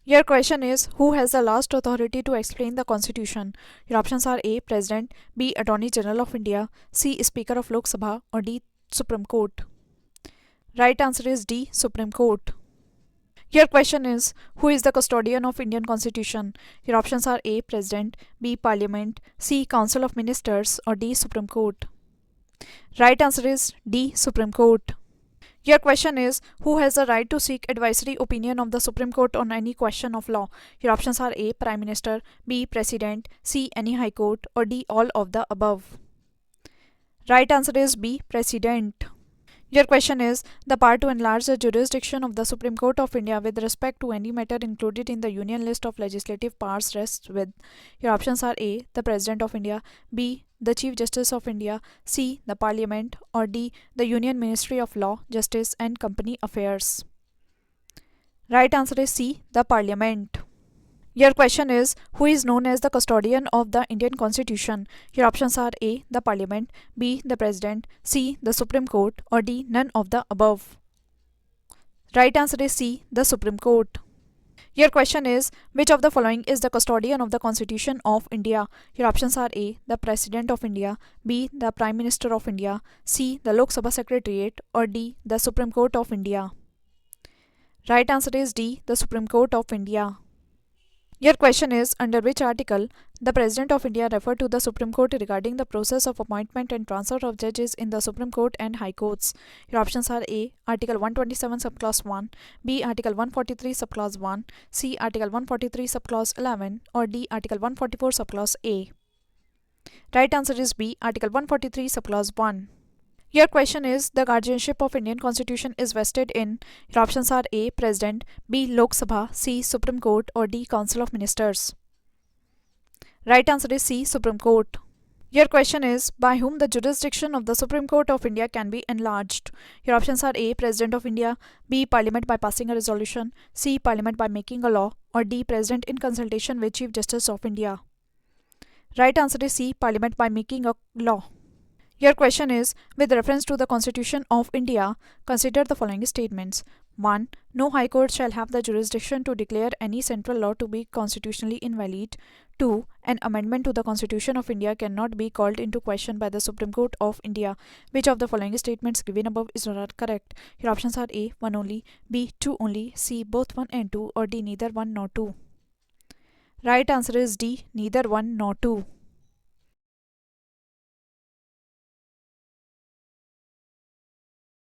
Your question is, who has the last authority to explain the constitution? Your options are A. President, B. Attorney General of India, C. Speaker of Lok Sabha, or D. Supreme Court. Right answer is D. Supreme Court. Your question is, who is the custodian of Indian constitution? Your options are A. President, B. Parliament, C. Council of Ministers, or D. Supreme Court. Right answer is D. Supreme Court. Your question is, who has the right to seek advisory opinion of the Supreme Court on any question of law? Your options are A. Prime Minister, B. President, C. Any High Court, or D. All of the above. Right answer is B. President. Your question is, the power to enlarge the jurisdiction of the Supreme Court of India with respect to any matter included in the Union list of legislative powers rests with. Your options are A. The President of India, B. The Chief Justice of India, C. The Parliament, or D. The Union Ministry of Law, Justice and Company Affairs. Right answer is C. The Parliament. Your question is, who is known as the custodian of the Indian Constitution? Your options are A. The Parliament, B. The President, C. The Supreme Court, or D. None of the above. Right answer is C. The Supreme Court. Your question is, which of the following is the custodian of the Constitution of India? Your options are A. The President of India, B. The Prime Minister of India, C. The Lok Sabha Secretariat, or D. The Supreme Court of India. Right answer is D. The Supreme Court of India. Your question is, under which article the President of India referred to the Supreme Court regarding the process of appointment and transfer of judges in the Supreme Court and High Courts? Your options are A. Article 127 subclause 1, B. Article 143 subclause 1, C. Article 143 subclause 11, or D. Article 144 subclause A. Right answer is B. Article 143 subclause 1. Your question is, the guardianship of Indian Constitution is vested in. Your options are A. President, B. Lok Sabha, C. Supreme Court, or D. Council of Ministers. Right answer is C. Supreme Court. Your question is, by whom the jurisdiction of the Supreme Court of India can be enlarged? Your options are A. President of India, B. Parliament by passing a resolution, C. Parliament by making a law, or D. President in consultation with Chief Justice of India. Right answer is C. Parliament by making a law. Your question is, with reference to the Constitution of India, consider the following statements. 1. No High Court shall have the jurisdiction to declare any central law to be constitutionally invalid. 2. An amendment to the Constitution of India cannot be called into question by the Supreme Court of India. Which of the following statements given above is not correct? Your options are A. 1 only, B. 2 only, C. Both 1 and 2, or D. Neither 1 nor 2. Right answer is D. Neither 1 nor 2.